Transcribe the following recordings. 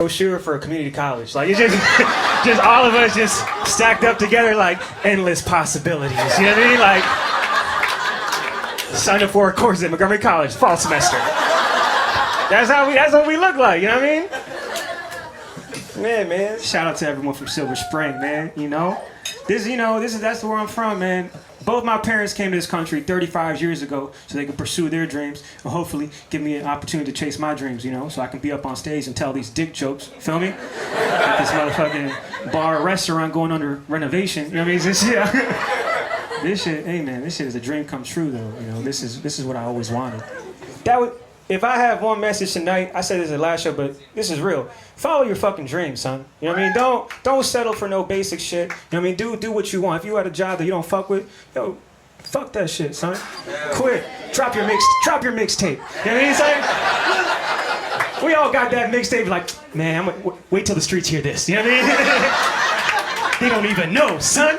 brochure for a community college. Like, it's just, just all of us just stacked up together like endless possibilities. You know what I mean? Like, signed up for a course at Montgomery College, fall semester. That's what we look like, you know what I mean? Man, shout out to everyone from Silver Spring, man, that's where I'm from, man. Both my parents came to this country 35 years ago so they could pursue their dreams and hopefully give me an opportunity to chase my dreams, so I can be up on stage and tell these dick jokes, feel me? At this motherfucking bar or restaurant going under renovation, you know what I mean? This shit, hey man, this shit is a dream come true though, this is what I always wanted. If I have one message tonight, I said this at the last show, but this is real. Follow your fucking dreams, son. You know what I mean? Don't settle for no basic shit. You know what I mean? Do what you want. If you had a job that you don't fuck with, fuck that shit, son. Quit. Drop your mixtape. You know what I mean, son? We all got that mixtape like, man, I'm gonna wait till the streets hear this. You know what I mean? They don't even know, son.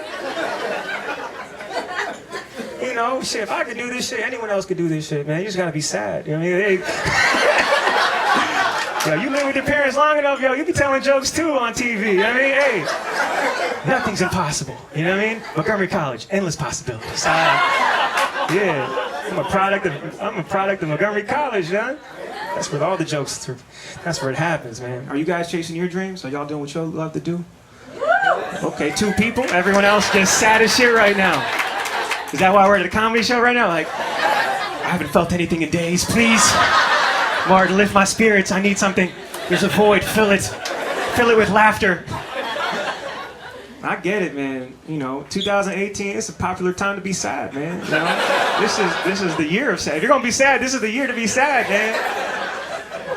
Shit, if I could do this shit, anyone else could do this shit, man. You just gotta be sad. You know what I mean? You live with your parents long enough, you be telling jokes too on TV. You know what I mean? Hey, nothing's impossible. You know what I mean? Montgomery College, endless possibilities. Yeah, I'm a product of Montgomery College, huh? That's where all the jokes through. That's where it happens, man. Are you guys chasing your dreams? Are y'all doing what y'all love to do? Okay, 2 people. Everyone else just sad as shit right now. Is that why we're at a comedy show right now? Like, I haven't felt anything in days. Please, Lord, lift my spirits. I need something. There's a void. Fill it. Fill it with laughter. I get it, man. 2018, it's a popular time to be sad, man. This is the year of sad. If you're gonna be sad, this is the year to be sad, man.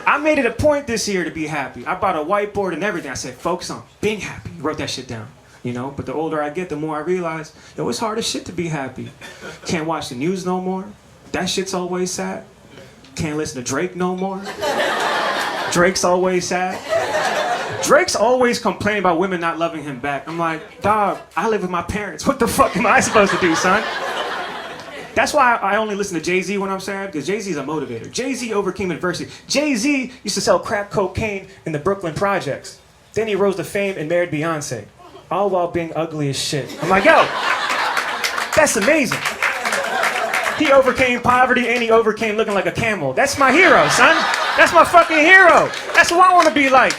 I made it a point this year to be happy. I bought a whiteboard and everything. I said, focus on being happy. Wrote that shit down. But the older I get, the more I realize, it's hard as shit to be happy. Can't watch the news no more. That shit's always sad. Can't listen to Drake no more. Drake's always sad. Drake's always complaining about women not loving him back. I'm like, dog, I live with my parents. What the fuck am I supposed to do, son? That's why I only listen to Jay-Z when I'm sad, because Jay-Z's a motivator. Jay-Z overcame adversity. Jay-Z used to sell crack cocaine in the Brooklyn projects. Then he rose to fame and married Beyonce. All while being ugly as shit. I'm like, yo, that's amazing. He overcame poverty and he overcame looking like a camel. That's my hero, son. That's my fucking hero. That's what I want to be like.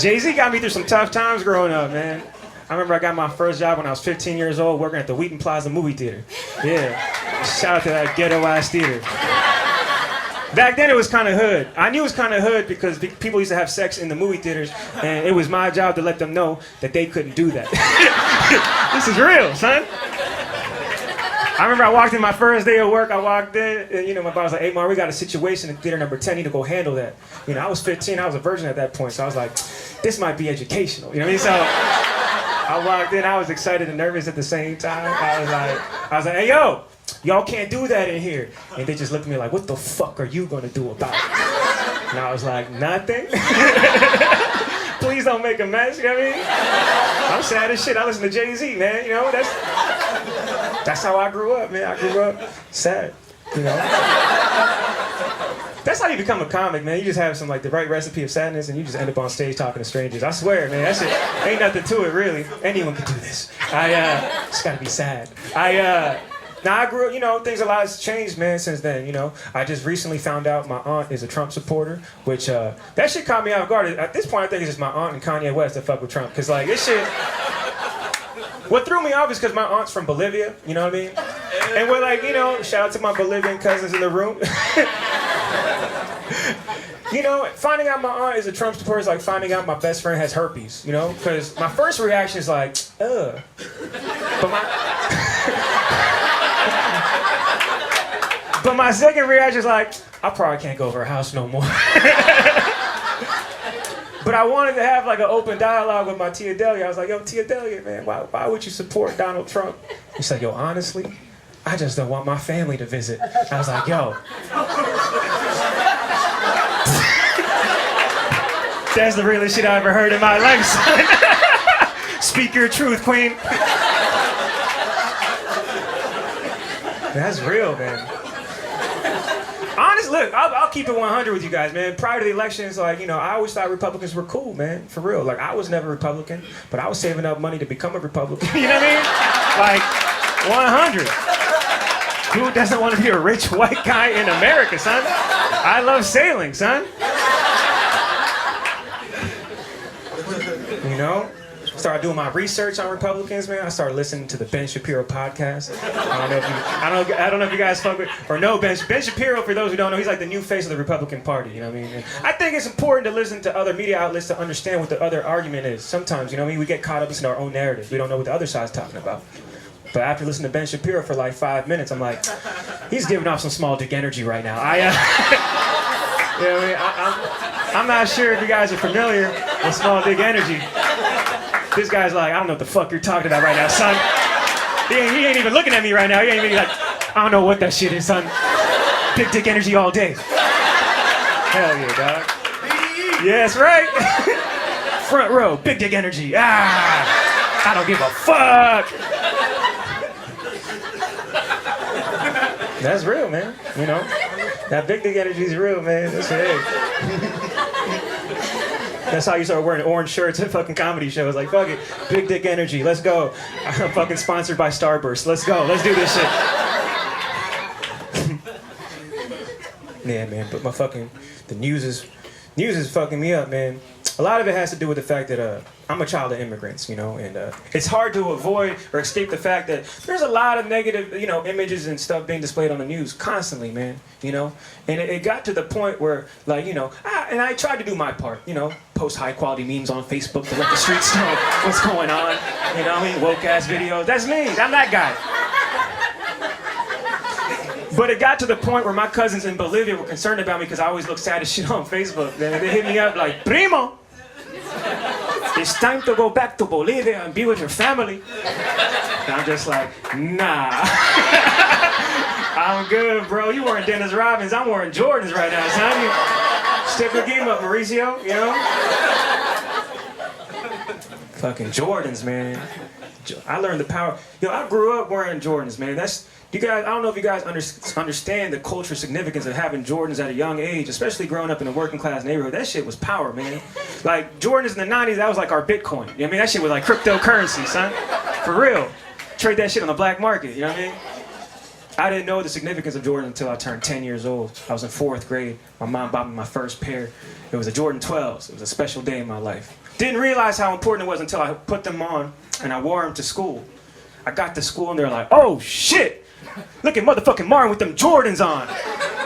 Jay-Z got me through some tough times growing up, man. I remember I got my first job when I was 15 years old working at the Wheaton Plaza movie theater. Yeah. Shout out to that ghetto-ass theater. Back then it was kind of hood. I knew it was kind of hood because people used to have sex in the movie theaters, and it was my job to let them know that they couldn't do that. This is real, son. I remember I walked in my first day of work. I walked in, and my boss was like, "Hey, Mar, we got a situation in theater number 10. You need to go handle that." I was 15. I was a virgin at that point, so I was like, "This might be educational." You know what I mean? So I walked in. I was excited and nervous at the same time. I was like, "Hey, yo. Y'all can't do that in here." And they just looked at me like, "What the fuck are you gonna do about it?" And I was like, "Nothing." Please don't make a mess, you know what I mean? I'm sad as shit. I listen to Jay-Z, man, that's how I grew up, man. I grew up sad, That's how you become a comic, man. You just have the right recipe of sadness and you just end up on stage talking to strangers. I swear, man, that shit ain't nothing to it, really. Anyone can do this. Just gotta be sad. Now I grew up, things a lot has changed, man, since then, I just recently found out my aunt is a Trump supporter, which, that shit caught me off guard. At this point, I think it's just my aunt and Kanye West that fuck with Trump, because, this shit, what threw me off is because my aunt's from Bolivia, you know what I mean? And we're shout out to my Bolivian cousins in the room. Finding out my aunt is a Trump supporter is like finding out my best friend has herpes, because my first reaction is like, ugh. But my second reaction is like, I probably can't go over her house no more. But I wanted to have an open dialogue with my Tia Delia. I was like, yo, Tia Delia, man, why would you support Donald Trump? She's like, yo, honestly, I just don't want my family to visit. I was like, yo. That's the realest shit I ever heard in my life, son. Speak your truth, queen. That's real, man. Honestly, look, I'll keep it 100 with you guys, man. Prior to the elections, like, you know, I always thought Republicans were cool, man. For real. Like, I was never Republican, but I was saving up money to become a Republican. You know what I mean? Like, 100. Who doesn't want to be a rich white guy in America, son? I love sailing, son. You know? Started doing my research on Republicans, man. I started listening to the Ben Shapiro podcast. I don't know if you guys fuck with or know Ben Shapiro. For those who don't know, he's like the new face of the Republican Party. You know what I mean? And I think it's important to listen to other media outlets to understand what the other argument is. Sometimes, you know what I mean, we get caught up in our own narrative. We don't know what the other side's talking about. But after listening to Ben Shapiro for like 5 minutes, I'm like, he's giving off some small dick energy right now. You know what I mean? I'm not sure if you guys are familiar with small dick energy. This guy's like, I don't know what the fuck you're talking about right now, son. He ain't even looking at me right now. He ain't even like, I don't know what that shit is, son. Big dick energy all day. Hell yeah, dog. Yes, right. Front row, big dick energy. I don't give a fuck. That's real, man. You know, that big dick energy is real, man. That's it. That's how you start wearing orange shirts at fucking comedy shows. Like, fuck it, big dick energy, let's go. I'm fucking sponsored by Starburst. Let's go, let's do this shit. Yeah, man, but the news is fucking me up, man. A lot of it has to do with the fact that I'm a child of immigrants, you know, and it's hard to avoid or escape the fact that there's a lot of negative, you know, images and stuff being displayed on the news constantly, man, you know, and it got to the point where, like, you know, and I tried to do my part, you know, post high quality memes on Facebook to let the streets know what's going on, you know what I mean, woke ass videos. That's me, I'm that guy. But it got to the point where my cousins in Bolivia were concerned about me because I always look sad as shit on Facebook. They hit me up like, Primo, it's time to go back to Bolivia and be with your family. And I'm just like, nah. I'm good, bro. You wearing Dennis Robbins, I'm wearing Jordans right now, son. You step your game up, Mauricio, you know? Fucking Jordans, man. I learned the power. Yo, I grew up wearing Jordans, man. I don't know if you guys understand the cultural significance of having Jordans at a young age, especially growing up in a working class neighborhood. That shit was power, man. Like, Jordans in the 90s, that was like our Bitcoin. You know what I mean? That shit was like cryptocurrency, son. For real. Trade that shit on the black market, you know what I mean? I didn't know the significance of Jordan until I turned 10 years old. I was in 4th grade. My mom bought me my first pair. It was a Jordan 12s. It was a special day in my life. Didn't realize how important it was until I put them on and I wore them to school. I got to school and they're like, oh shit! Look at motherfucking Martin with them Jordans on.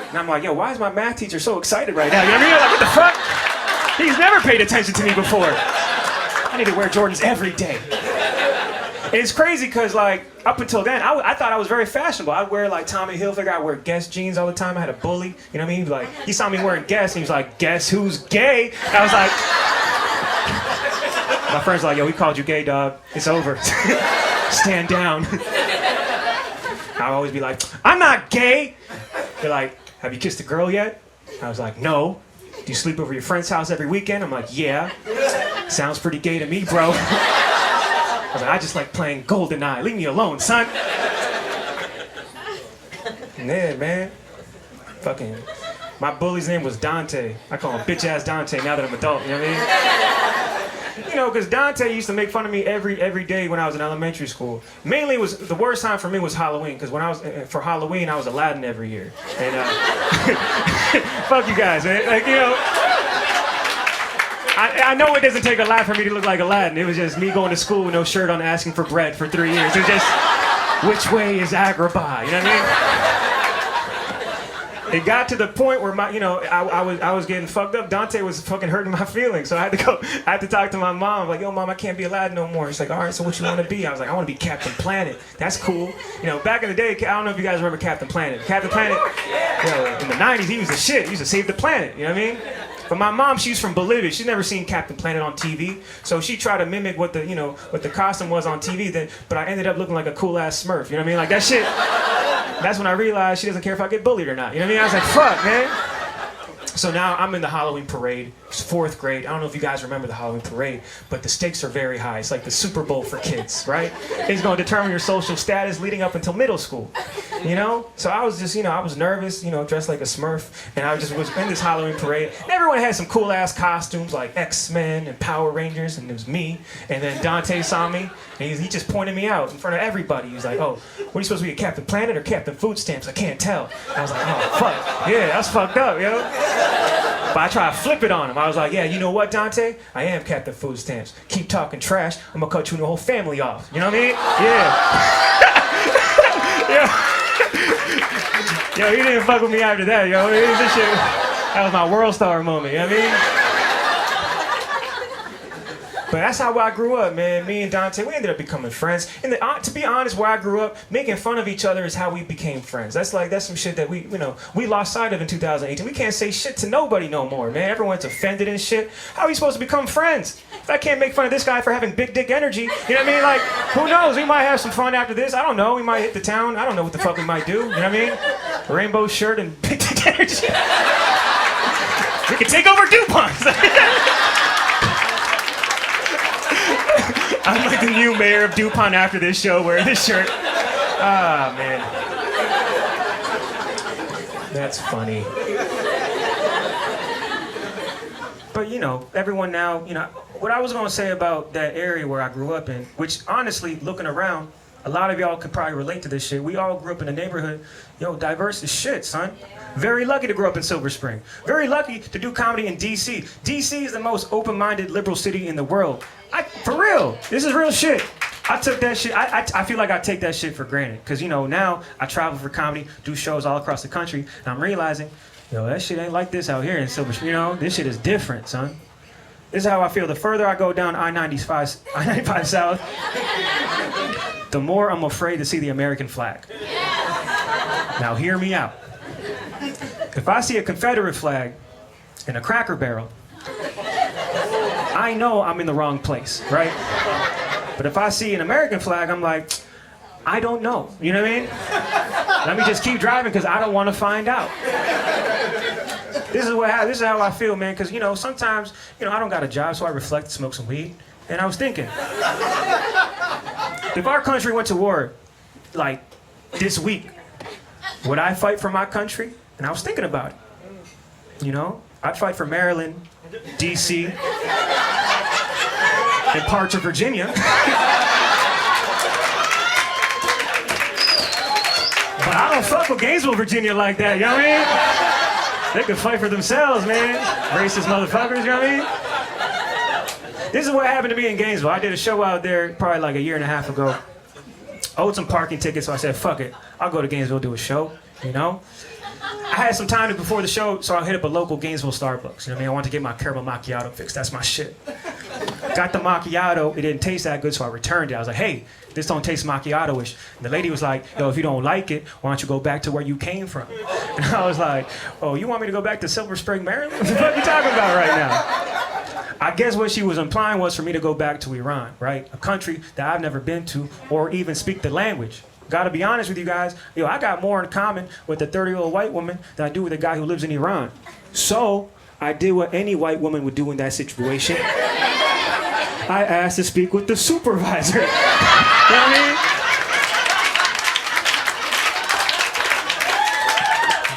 And I'm like, yo, why is my math teacher so excited right now? You know what I mean? Like, what the fuck? He's never paid attention to me before. I need to wear Jordans every day. And it's crazy because, like, up until then, I thought I was very fashionable. I'd wear, like, Tommy Hilfiger. I'd wear Guess jeans all the time. I had a bully. You know what I mean? Like, he saw me wearing Guess, and he was like, guess who's gay? I was like... My friends were like, yo, we called you gay, dog. It's over. Stand down. I would always be like, I'm not gay. They're like, have you kissed a girl yet? I was like, no. Do you sleep over your friend's house every weekend? I'm like, yeah. Sounds pretty gay to me, bro. I was like, I just like playing GoldenEye. Leave me alone, son. Yeah, man. Fucking, my bully's name was Dante. I call him bitch-ass Dante now that I'm adult, you know what I mean? You know, because Dante used to make fun of me every day when I was in elementary school. Mainly, the worst time for me was Halloween, because when I was for Halloween, I was Aladdin every year. And fuck you guys, man. Like, you know, I know it doesn't take a lot for me to look like Aladdin. It was just me going to school with no shirt on, asking for bread for 3 years. It was just, which way is Agrabah? You know what I mean? It got to the point where I was getting fucked up. Dante was fucking hurting my feelings, so I had to talk to my mom. Like, yo, mom, I can't be Aladdin no more. She's like, all right, so what you want to be? I was like, I want to be Captain Planet. That's cool. You know, back in the day, I don't know if you guys remember Captain Planet. Captain Planet, you know, in the 90s, he was the shit. He used to save the planet. You know what I mean? But my mom, she's from Bolivia. She's never seen Captain Planet on TV, so she tried to mimic what the costume was on TV. But I ended up looking like a cool ass Smurf. You know what I mean? Like that shit. That's when I realized she doesn't care if I get bullied or not. You know what I mean? I was like, fuck, man. So now I'm in the Halloween parade. It's 4th grade. I don't know if you guys remember the Halloween parade, but the stakes are very high. It's like the Super Bowl for kids, right? It's going to determine your social status leading up until middle school, you know? So I was just, I was nervous, dressed like a Smurf, and I just was in this Halloween parade. And everyone had some cool-ass costumes like X-Men and Power Rangers, and it was me. And then Dante saw me, and he just pointed me out in front of everybody. He was like, oh, what are you supposed to be, Captain Planet or Captain Food Stamps? I can't tell. I was like, oh, fuck. Yeah, that's fucked up, yo. But I tried to flip it on him. I was like, yeah, you know what, Dante? I am Captain Food Stamps. Keep talking trash, I'm gonna cut you and the whole family off. You know what I mean? Yeah. Yo, he didn't fuck with me after that, yo. This shit, that was my world star moment, you know what I mean? But that's how I grew up, man. Me and Dante, we ended up becoming friends. And to be honest, where I grew up, making fun of each other is how we became friends. That's some shit that we lost sight of in 2018. We can't say shit to nobody no more, man. Everyone's offended and shit. How are we supposed to become friends? If I can't make fun of this guy for having big dick energy, you know what I mean? Like, who knows? We might have some fun after this. I don't know. We might hit the town. I don't know what the fuck we might do. You know what I mean? Rainbow shirt and big dick energy. We can take over DuPont. I'm like the new mayor of DuPont after this show wearing this shirt. Ah, man. That's funny. But, everyone now, what I was going to say about that area where I grew up in, which honestly, looking around, a lot of y'all could probably relate to this shit. We all grew up in a neighborhood, diverse as shit, son. Very lucky to grow up in Silver Spring. Very lucky to do comedy in D.C. D.C. is the most open-minded liberal city in the world. For real, this is real shit. I took that shit, I feel like I take that shit for granted. Because, now I travel for comedy, do shows all across the country, and I'm realizing, that shit ain't like this out here in Silver Spring. This shit is different, son. This is how I feel. The further I go down I-95 South, the more I'm afraid to see the American flag. Now hear me out. If I see a Confederate flag and a Cracker Barrel, I know I'm in the wrong place, right? But if I see an American flag, I'm like, I don't know. You know what I mean? Let me just keep driving because I don't want to find out. This is how I feel, man. Because sometimes I don't got a job, so I reflect, smoke some weed, and I was thinking, if our country went to war, like this week, would I fight for my country? And I was thinking about it. I'd fight for Maryland, D.C., and parts of Virginia. But I don't fuck with Gainesville, Virginia like that, you know what I mean? They could fight for themselves, man. Racist motherfuckers, you know what I mean? This is what happened to me in Gainesville. I did a show out there probably like a year and a half ago. Owed some parking tickets, so I said, fuck it. I'll go to Gainesville, do a show, I had some time before the show, so I hit up a local Gainesville Starbucks. I wanted to get my caramel macchiato fixed. That's my shit. Got the macchiato. It didn't taste that good, so I returned it. I was like, hey, this don't taste macchiato-ish. And the lady was like, yo, if you don't like it, why don't you go back to where you came from? And I was like, oh, you want me to go back to Silver Spring, Maryland? What the fuck are you talking about right now? I guess what she was implying was for me to go back to Iran, right? A country that I've never been to or even speak the language. Gotta be honest with you guys, I got more in common with a 30-year-old white woman than I do with a guy who lives in Iran. So, I did what any white woman would do in that situation. I asked to speak with the supervisor. You know what I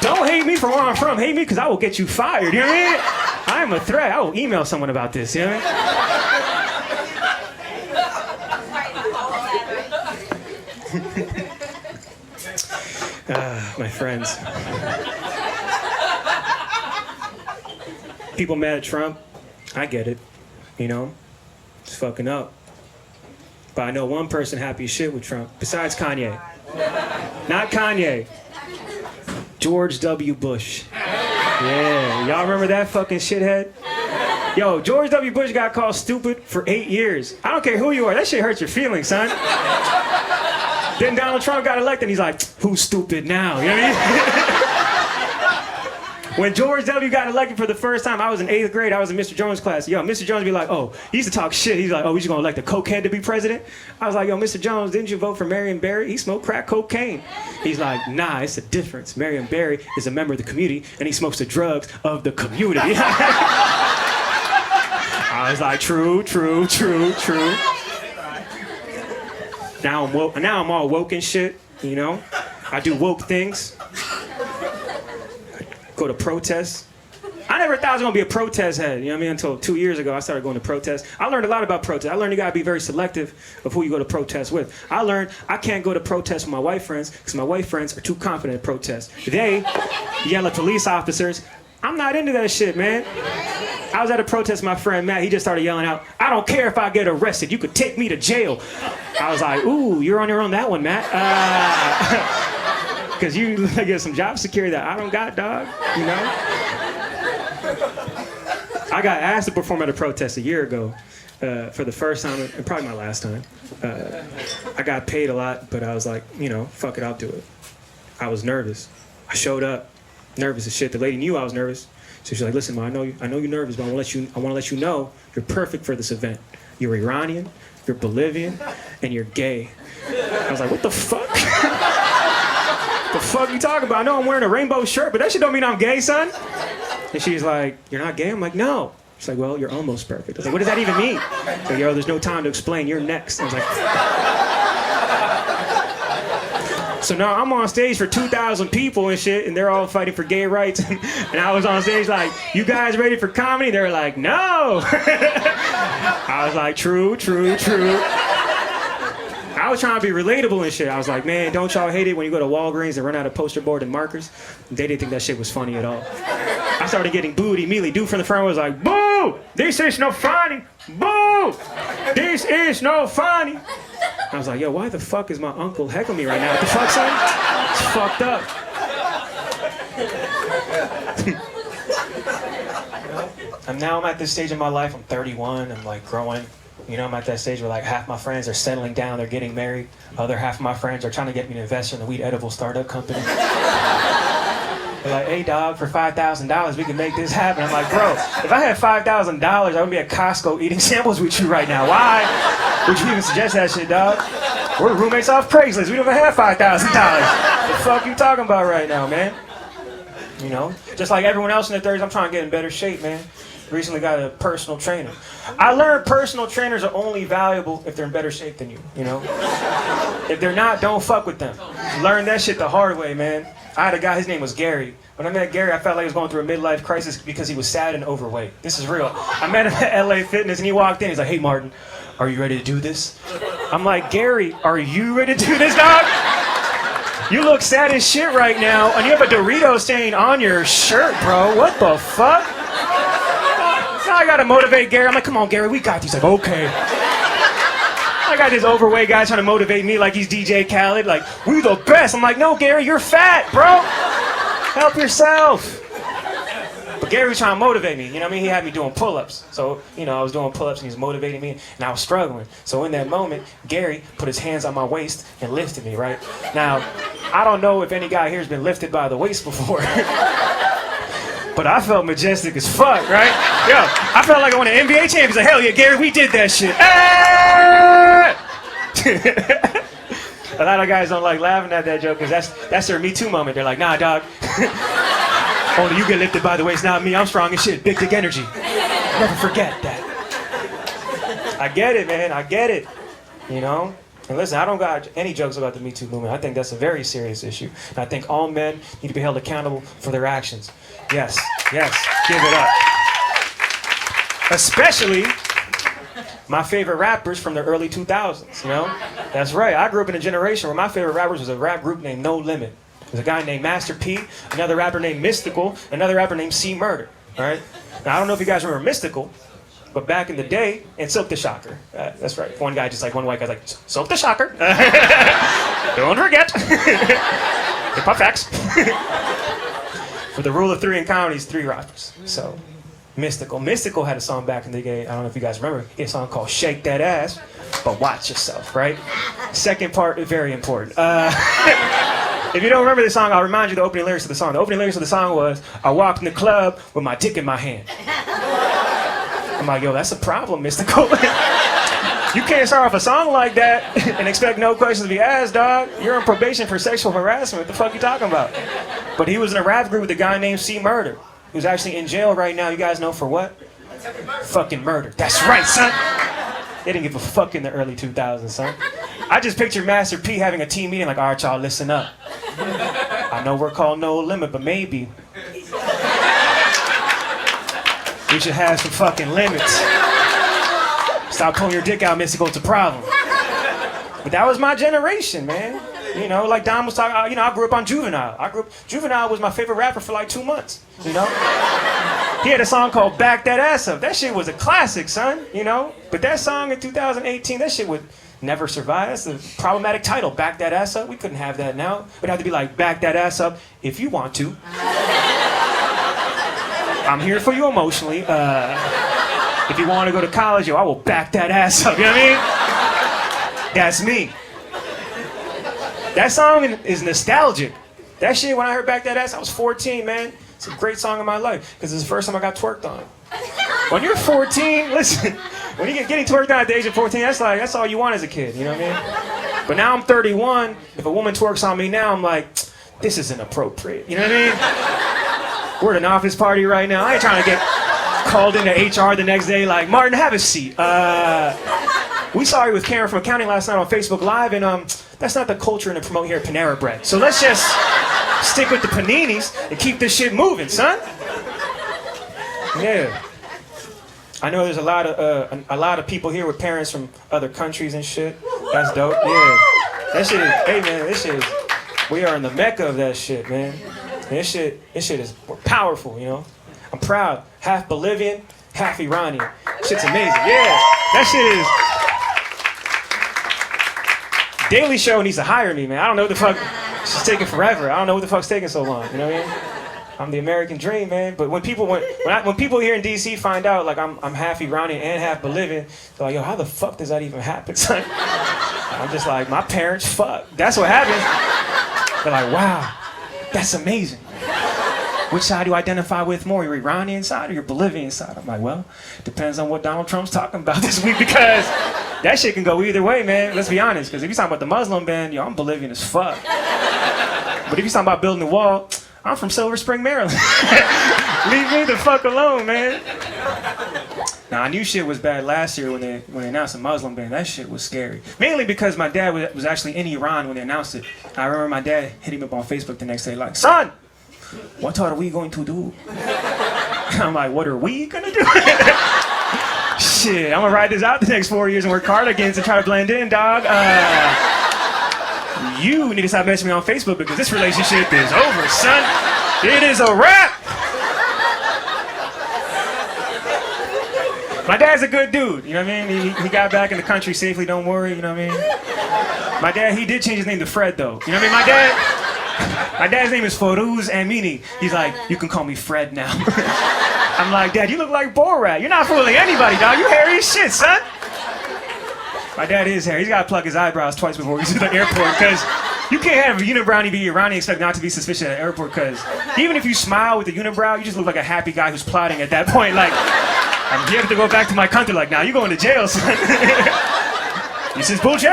mean? Don't hate me for where I'm from, hate me because I will get you fired, you know what I mean? I am a threat, I will email someone about this, you know what I mean? My friends. People mad at Trump, I get it, it's fucking up. But I know one person happy as shit with Trump, besides Kanye. Not Kanye. George W. Bush. Yeah, y'all remember that fucking shithead? Yo, George W. Bush got called stupid for 8 years. I don't care who you are, that shit hurts your feelings, son. Then Donald Trump got elected, he's like, who's stupid now? You know what I When George W. got elected for the first time, I was in 8th grade. I was in Mr. Jones' class. Yo, Mr. Jones be like, oh, he used to talk shit. He's like, oh, we just gonna elect a cokehead to be president? I was like, yo, Mr. Jones, didn't you vote for Marion Barry? He smoked crack cocaine. He's like, nah, it's a difference. Marion Barry is a member of the community, and he smokes the drugs of the community. I was like, true. Now I'm woke. Now I'm all woke and shit, you know? I do woke things. Go to protests. I never thought I was gonna be a protest head, you know what I mean? Until 2 years ago, I started going to protests. I learned a lot about protests. I learned you gotta be very selective of who you go to protests with. I learned I can't go to protests with my white friends because my white friends are too confident at protests. They yell at police officers. I'm not into that shit, man. I was at a protest with my friend Matt. He just started yelling out, I don't care if I get arrested. You could take me to jail. I was like, ooh, you're on your own that one, Matt. Because you get some job security that I don't got, dog, you know? I got asked to perform at a protest a year ago for the first time, and probably my last time. I got paid a lot, but I was like, you know, fuck it, I'll do it. I was nervous. I showed up, nervous as shit. The lady knew I was nervous. So she's like, listen, man, I know you're nervous, but I want to let you know you're perfect for this event. You're Iranian, you're Bolivian, and you're gay. I was like, what the fuck? The fuck you talking about? I know I'm wearing a rainbow shirt, but that shit don't mean I'm gay, son. And she's like, you're not gay? I'm like, no. She's like, well, you're almost perfect. I was like, what does that even mean? She's like, yo, there's no time to explain. You're next. I was like, so now I'm on stage for 2,000 people and shit, and they're all fighting for gay rights. And I was on stage like, you guys ready for comedy? They were like, no. I was like, true. I was trying to be relatable and shit. I was like, man, don't y'all hate it when you go to Walgreens and run out of poster board and markers? They didn't think that shit was funny at all. I started getting booed immediately. Dude from the front was like, boo! This is no funny! Boo! This is no funny! I was like, yo, why the fuck is my uncle heckling me right now? What the fuck, son? It's fucked up. And now I'm at this stage in my life. I'm 31. I'm like growing. You know, I'm at that stage where like half my friends are settling down. They're getting married. Other half of my friends are trying to get me to invest in the weed edible startup company. They're like, hey, dog, for $5,000, we can make this happen. I'm like, bro, if I had $5,000, I would be at Costco eating samples with you right now. Why would you even suggest that shit, dog? We're roommates off Craigslist. We don't even have $5,000. The fuck you talking about right now, man? You know, just like everyone else in their 30s, I'm trying to get in better shape, man. Recently got a personal trainer. I learned personal trainers are only valuable if they're in better shape than you, you know? If they're not, don't fuck with them. Learn that shit the hard way, man. I had a guy, his name was Gary. When I met Gary, I felt like he was going through a midlife crisis because he was sad and overweight. This is real. I met him at LA Fitness and he walked in. He's like, hey, Martin, are you ready to do this? I'm like, Gary, are you ready to do this, dog? You look sad as shit right now and you have a Dorito stain on your shirt, bro. What the fuck? Now I gotta motivate Gary. I'm like, come on, Gary, we got these. Like, okay. I got this overweight guy trying to motivate me like he's DJ Khaled. Like, we the best. I'm like, no, Gary, you're fat, bro. Help yourself. But Gary was trying to motivate me. You know what I mean? He had me doing pull-ups. So, you know, I was doing pull-ups and he was motivating me and I was struggling. So in that moment, Gary put his hands on my waist and lifted me, right? Now, I don't know if any guy here has been lifted by the waist before. But I felt majestic as fuck, right? Yo, I felt like I won an NBA championship. Like, hell yeah, Gary, we did that shit. A lot of guys don't like laughing at that joke because that's their Me Too moment. They're like, nah, dog. Only you get lifted by the waist, not me. I'm strong as shit. Big dick energy. Never forget that. I get it, man. I get it. You know? And listen, I don't got any jokes about the Me Too movement. I think that's a very serious issue. And I think all men need to be held accountable for their actions. Yes, give it up. Especially my favorite rappers from the early 2000s, you know? That's right, I grew up in a generation where my favorite rappers was a rap group named No Limit. There's a guy named Master P, another rapper named Mystical, another rapper named C Murder, all right? Now, I don't know if you guys remember Mystical, but back in the day, and Silk the Shocker. That's right, one white guy's like, Silk the Shocker. Don't forget. Hip-hop facts. For the rule of three in comedy is 3 rappers. So, Mystical had a song back in the day. I don't know if you guys remember. He had a song called Shake That Ass, but watch yourself, right? Second part is very important. If you don't remember this song, I'll remind you the opening lyrics of the song. The opening lyrics of the song was, I walked in the club with my dick in my hand. I'm like, yo, that's a problem, Mr. Cole. You can't start off a song like that and expect no questions to be asked, dog. You're on probation for sexual harassment. What the fuck you talking about? But he was in a rap group with a guy named C. Murder, who's actually in jail right now. You guys know for what? Fucking murder. That's right, son. They didn't give a fuck in the early 2000s, son. I just pictured Master P having a team meeting like, all right, y'all, listen up. I know we're called No Limit, but maybe we should have some fucking limits. Stop pulling your dick out, Mystical, it's a problem. But that was my generation, man. You know, like Don was talking, you know, I grew up on Juvenile. Juvenile was my favorite rapper for like 2 months, you know? He had a song called Back That Ass Up. That shit was a classic, son, you know? But that song in 2018, that shit would never survive. That's a problematic title, Back That Ass Up. We couldn't have that now. It'd have to be like, back that ass up if you want to. I'm here for you emotionally. If you want to go to college, yo, I will back that ass up, you know what I mean? That's me. That song is nostalgic. That shit, when I heard Back That Ass, I was 14, man. It's a great song in my life, because it's the first time I got twerked on. When you're 14, listen, when you get getting twerked on at the age of 14, that's all you want as a kid, you know what I mean? But now I'm 31, if a woman twerks on me now, I'm like, this isn't appropriate, you know what I mean? We're at an office party right now, I ain't trying to get called into HR the next day like, Martin, have a seat. We saw you with Karen from accounting last night on Facebook Live, and that's not the culture to promote here at Panera Bread. So let's just stick with the paninis and keep this shit moving, son. Yeah. I know there's a lot of people here with parents from other countries and shit. That's dope. Yeah. That shit is, hey man, this shit is, we are in the mecca of that shit, man. And this shit is powerful, you know. I'm proud. Half Bolivian, half Iranian. Shit's amazing. Yeah. That shit is. Daily Show needs to hire me, man. I don't know what the fuck. It's taking forever. I don't know what the fuck's taking so long. You know what I mean? I'm the American dream, man. But when people here in DC find out like I'm half Iranian and half Bolivian, they're like, yo, how the fuck does that even happen, son? I'm just like, my parents fuck. That's what happened. They're like, wow, that's amazing. Which side do you identify with more, your Iranian side or your Bolivian side? I'm like, well, depends on what Donald Trump's talking about this week, because that shit can go either way, man. Let's be honest, because if you're talking about the Muslim ban, yo, I'm Bolivian as fuck. But if you're talking about building the wall, I'm from Silver Spring, Maryland. Leave me the fuck alone, man. Now, I knew shit was bad last year when they announced the Muslim ban. That shit was scary. Mainly because my dad was actually in Iran when they announced it. I remember my dad hitting me up on Facebook the next day like, son, what are we going to do? I'm like, what are we gonna do? Shit, I'm gonna ride this out the next 4 years and wear cardigans and try to blend in, dog. You need to stop messaging me on Facebook because this relationship is over, son. It is a wrap. My dad's a good dude, you know what I mean? He got back in the country safely, don't worry, you know what I mean? My dad, he did change his name to Fred, though. You know what I mean? My dad's name is Farouz Amini. He's like, you can call me Fred now. I'm like, Dad, you look like Borat. You're not fooling anybody, dog. You hairy as shit, son. My dad is hairy. He's got to pluck his eyebrows twice before he goes to the airport, because you can't have a unibrow be Iranian and expect not to be suspicious at the airport, because even if you smile with a unibrow, you just look like a happy guy who's plotting at that point. Like, I'm here to go back to my country. Like, now you're going to jail, son. This is bullshit.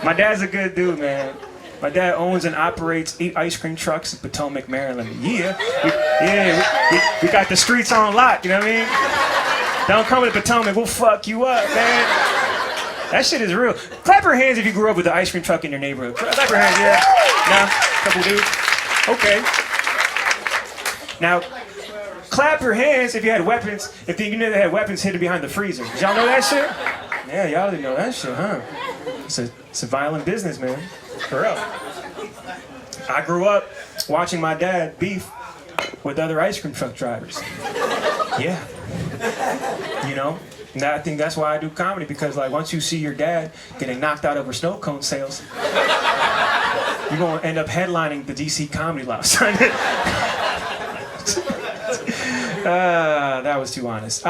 My dad's a good dude, man. My dad owns and operates 8 ice cream trucks in Potomac, Maryland. Yeah, we got the streets on lock, you know what I mean? Don't come to Potomac, we'll fuck you up, man. That shit is real. Clap your hands if you grew up with the ice cream truck in your neighborhood. Clap your hands, yeah. Nah, couple dudes. Okay. Now, clap your hands if you had weapons, if you knew they had weapons hidden behind the freezer. Did y'all know that shit? Yeah, y'all didn't know that shit, huh? It's a violent business, man. For real. I grew up watching my dad beef with other ice cream truck drivers. Yeah. You know? And I think that's why I do comedy, because like once you see your dad getting knocked out over snow cone sales, you're gonna end up headlining the DC Comedy Lounge. That was too honest.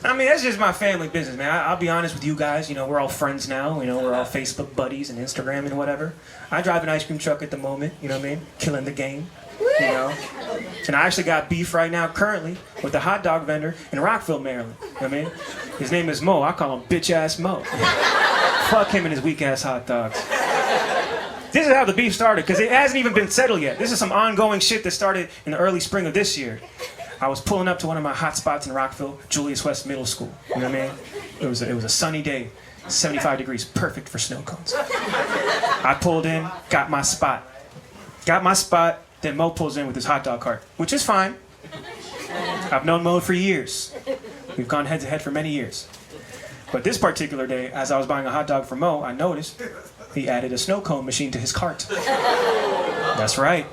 I mean, that's just my family business, man. I'll be honest with you guys. You know, we're all friends now. You know, we're all Facebook buddies and Instagram and whatever. I drive an ice cream truck at the moment. You know what I mean? Killing the game. You know? And I actually got beef right now, currently, with a hot dog vendor in Rockville, Maryland. You know what I mean? His name is Mo. I call him bitch-ass Mo. Fuck him and his weak-ass hot dogs. This is how the beef started, because it hasn't even been settled yet. This is some ongoing shit that started in the early spring of this year. I was pulling up to one of my hot spots in Rockville, Julius West Middle School. You know what I mean? It was a sunny day, 75 degrees, perfect for snow cones. I pulled in, got my spot. Then Mo pulls in with his hot dog cart, which is fine. I've known Mo for years. We've gone head to head for many years. But this particular day, as I was buying a hot dog for Mo, I noticed he added a snow cone machine to his cart. That's right.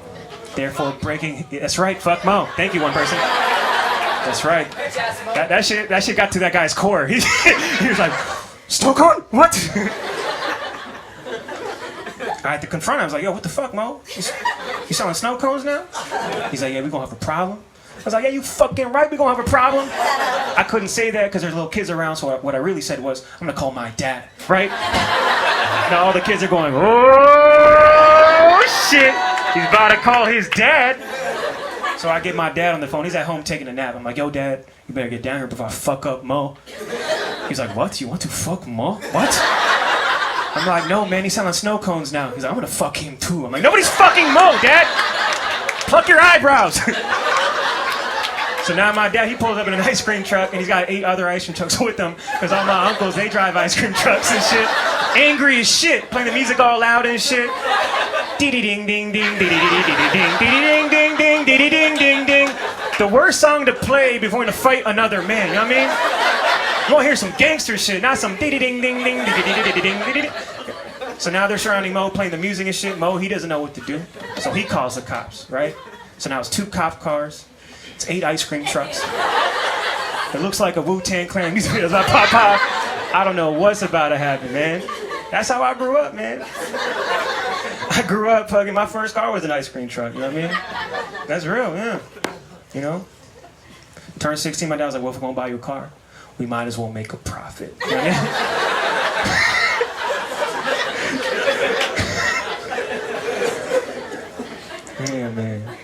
Therefore breaking, that's right, fuck Mo. Thank you, one person. That's right. That shit got to that guy's core. He was like, snow cone? What? I had to confront him. I was like, yo, what the fuck, Mo? You selling snow cones now? He's like, yeah, we gonna have a problem. I was like, yeah, you fucking right, we gonna have a problem. I couldn't say that because there's little kids around, so what I really said was, I'm gonna call my dad, right? Now all the kids are going, oh shit, he's about to call his dad. So I get my dad on the phone. He's at home taking a nap. I'm like, yo, Dad, you better get down here before I fuck up Mo. He's like, what? You want to fuck Mo? What? I'm like, no, man, he's selling snow cones now. He's like, I'm gonna fuck him too. I'm like, nobody's fucking Mo, Dad. Pluck your eyebrows. So now my dad, he pulls up in an ice cream truck, and he's got 8 other ice cream trucks with him, because all my uncles, they drive ice cream trucks and shit. Angry as shit, playing the music all loud and shit. Ding ding ding ding ding ding ding ding ding ding ding ding ding. The worst song to play before to fight another man, you know what I mean? You want to hear some gangster shit, not some ding ding ding ding ding ding ding. So now they're surrounding Mo, playing the music and shit. Mo, he doesn't know what to do, so he calls the cops, right? So now it's 2 cop cars. It's 8 ice cream trucks. It looks like a Wu-Tang Clan music video. Like, pop, pop. I don't know what's about to happen, man. That's how I grew up, man. I grew up hugging. My first car was an ice cream truck, you know what I mean? That's real, yeah. You know? Turned 16, my dad was like, well, if we're gonna buy you a car, we might as well make a profit. You know what I mean? Yeah, man.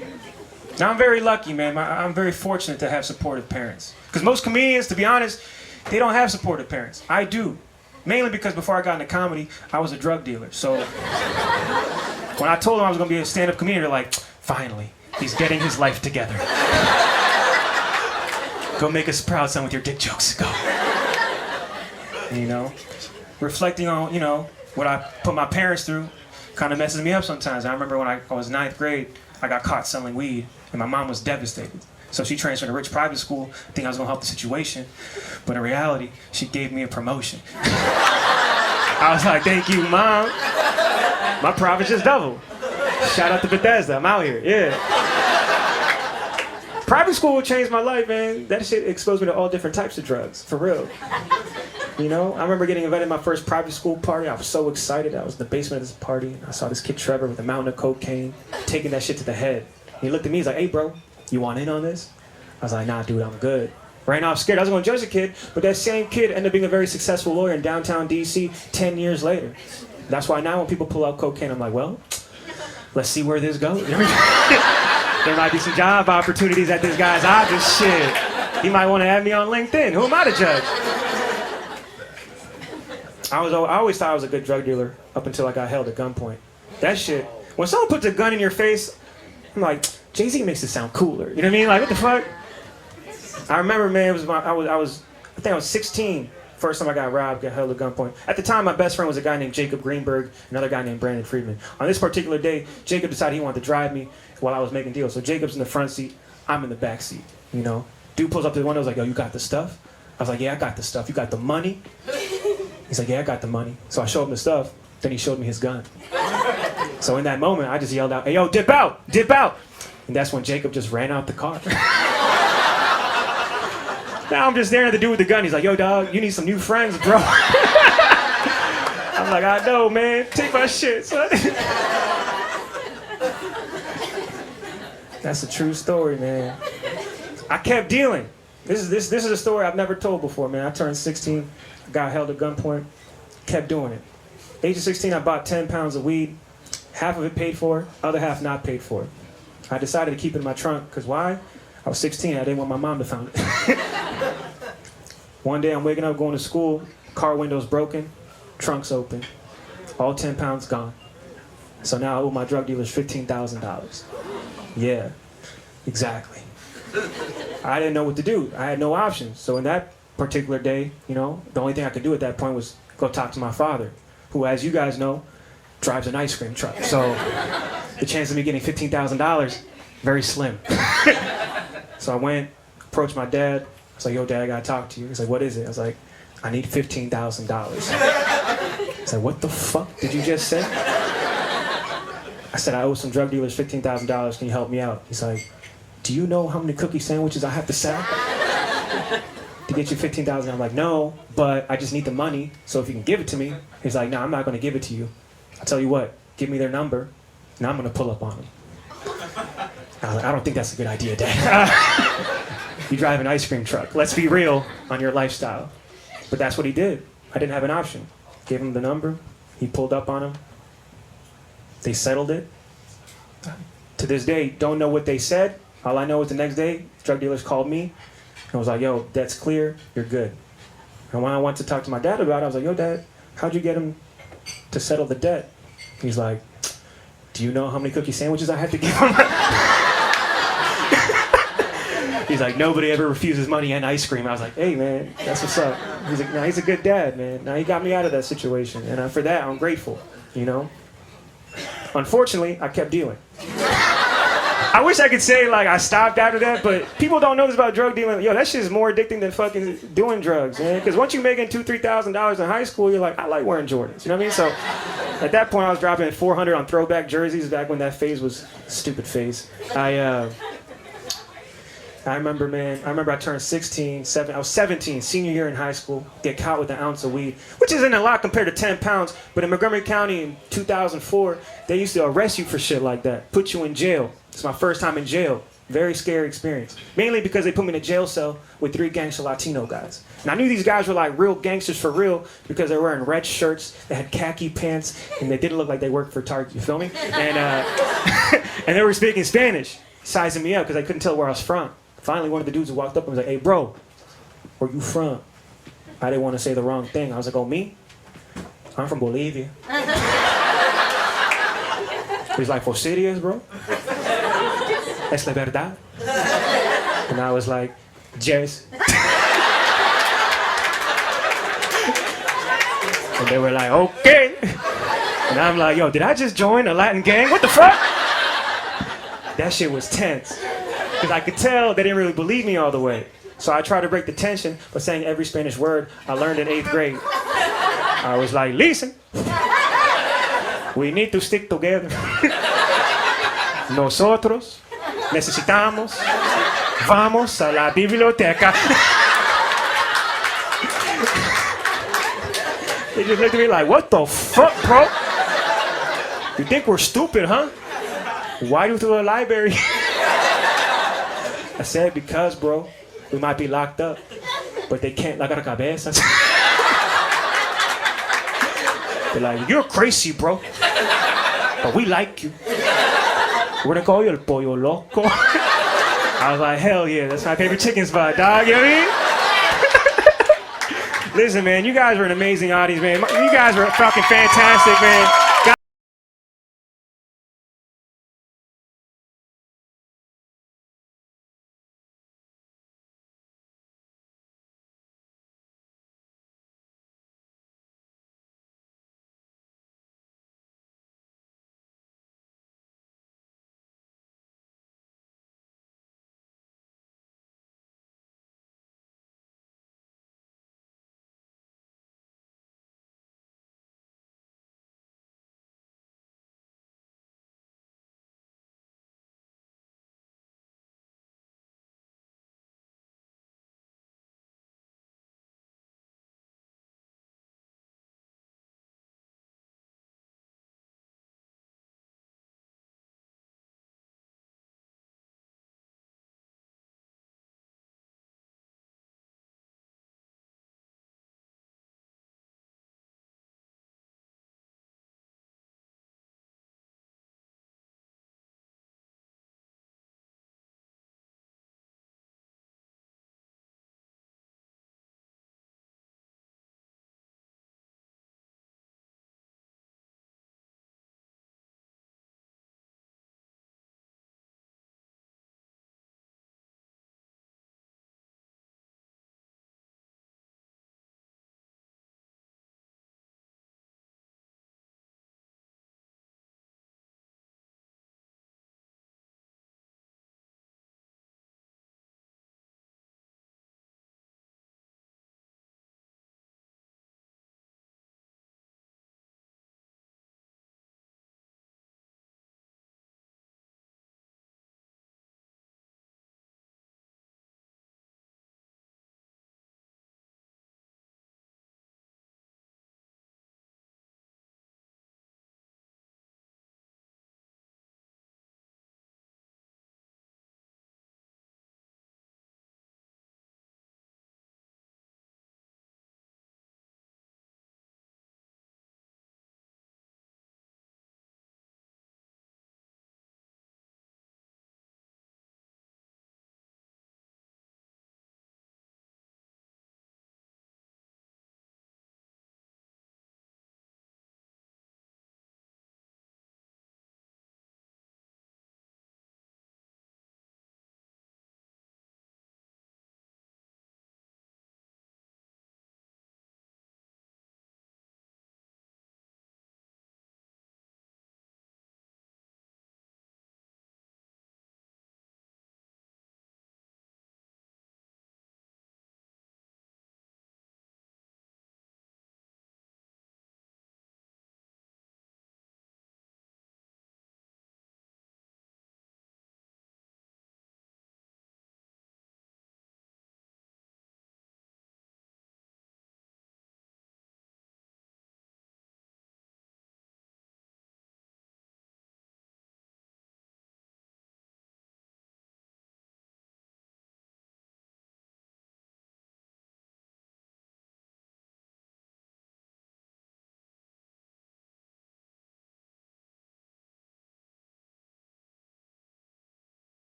Now, I'm very lucky, man. I'm very fortunate to have supportive parents. Because most comedians, to be honest, they don't have supportive parents. I do. Mainly because before I got into comedy, I was a drug dealer. So when I told them I was going to be a stand-up comedian, they're like, finally, he's getting his life together. Go make us proud, son, with your dick jokes. Go. You know? Reflecting on, you know, what I put my parents through kind of messes me up sometimes. I remember when I was 9th grade, I got caught selling weed, and my mom was devastated. So she transferred to a rich private school, thinking I was gonna help the situation. But in reality, she gave me a promotion. I was like, thank you, Mom. My profit just doubled. Shout out to Bethesda, I'm out here, yeah. Private school changed my life, man. That shit exposed me to all different types of drugs, for real. You know, I remember getting invited to my first private school party. I was so excited. I was in the basement of this party, and I saw this kid Trevor with a mountain of cocaine, taking that shit to the head. And he looked at me, he's like, hey, bro, you want in on this? I was like, nah, dude, I'm good. Right now, I'm scared. I was going to judge the kid, but that same kid ended up being a very successful lawyer in downtown D.C. 10 years later. That's why now when people pull out cocaine, I'm like, well, let's see where this goes. There might be some job opportunities at this guy's office. Shit. He might want to add me on LinkedIn. Who am I to judge? I always thought I was a good drug dealer up until I got held at gunpoint. That shit. When someone puts a gun in your face, I'm like, Jay-Z makes it sound cooler. You know what I mean? Like, what the fuck? I remember, man, I think I was 16. First time I got robbed, got held at gunpoint. At the time, my best friend was a guy named Jacob Greenberg, another guy named Brandon Friedman. On this particular day, Jacob decided he wanted to drive me while I was making deals. So Jacob's in the front seat, I'm in the back seat, you know? Dude pulls up to the window, was like, yo, you got the stuff? I was like, yeah, I got the stuff. You got the money? He's like, yeah, I got the money. So I showed him the stuff, then he showed me his gun. So in that moment, I just yelled out, hey, yo, dip out, dip out. And that's when Jacob just ran out the car. Now I'm just staring at the dude with the gun. He's like, yo, dog, you need some new friends, bro. I'm like, I know, man. Take my shit, son. That's a true story, man. I kept dealing. This is a story I've never told before, man. I turned 16, got held at gunpoint, kept doing it. Age of 16, I bought 10 pounds of weed. Half of it paid for, other half not paid for. I decided to keep it in my trunk, because why? I was 16, I didn't want my mom to find it. One day I'm waking up going to school, car window's broken, trunk's open, all 10 pounds gone. So now I owe my drug dealers $15,000. Yeah, exactly. I didn't know what to do. I had no options. So in that particular day, the only thing I could do at that point was go talk to my father, who, as you guys know, drives an ice cream truck. So the chance of me getting $15,000, very slim. So I went, approached my dad. I was like, yo, Dad, I gotta talk to you. He's like, what is it? I was like, I need $15,000. He's like, what the fuck did you just say? I said, I owe some drug dealers $15,000. Can you help me out? He's like, do you know how many cookie sandwiches I have to sell to get you $15,000? I'm like, no, but I just need the money. So if you can give it to me. He's like, no, I'm not going to give it to you. I'll tell you what, give me their number, and I'm going to pull up on them. I was like, I don't think that's a good idea, Dad. You drive an ice cream truck. Let's be real on your lifestyle. But that's what he did. I didn't have an option. Gave him the number. He pulled up on him. They settled it. To this day, don't know what they said. All I know is the next day, drug dealers called me and was like, yo, debt's clear, you're good. And when I went to talk to my dad about it, I was like, yo, Dad, how'd you get him to settle the debt? He's like, do you know how many cookie sandwiches I had to give him? He's like, nobody ever refuses money and ice cream. I was like, hey, man, that's what's up. He's like, nah, he's a good dad, man. Now he got me out of that situation. And for that, I'm grateful, Unfortunately, I kept dealing. I wish I could say, I stopped after that, but people don't know this about drug dealing. Yo, that shit is more addicting than fucking doing drugs, man. Because once you're making $2,000, $3,000 in high school, you're like, I like wearing Jordans. You know what I mean? So at that point, I was dropping 400 on throwback jerseys back when that phase was a stupid phase. I remember, man, I turned 16, I was 17, senior year in high school, get caught with an ounce of weed, which isn't a lot compared to 10 pounds, but in Montgomery County in 2004, they used to arrest you for shit like that, put you in jail. It's my first time in jail. Very scary experience. Mainly because they put me in a jail cell with 3 gangster Latino guys. And I knew these guys were like real gangsters for real because they were wearing red shirts, they had khaki pants, and they didn't look like they worked for Target, you feel me? And, and they were speaking Spanish, sizing me up because I couldn't tell where I was from. Finally, one of the dudes who walked up and was like, hey, bro, where you from? I didn't want to say the wrong thing. I was like, oh, me? I'm from Bolivia. He's like, for serious, bro? Es la verdad? And I was like, yes. And they were like, okay. And I'm like, yo, did I just join a Latin gang? What the fuck? That shit was tense. Because I could tell they didn't really believe me all the way. So I tried to break the tension by saying every Spanish word I learned in 8th grade. I was like, listen, we need to stick together. Nosotros necesitamos, vamos a la biblioteca. They just looked at me like, what the fuck, bro? You think we're stupid, huh? Why do you throw a library? I said, because, bro, we might be locked up, but they can't lock our cabezas. They're like, you're crazy, bro, but we like you. We're gonna call you El Pollo Loco. I was like, hell yeah, that's my favorite chicken spot, dog, you know what I mean? Listen, man, you guys are an amazing audience, man. You guys are fucking fantastic, man.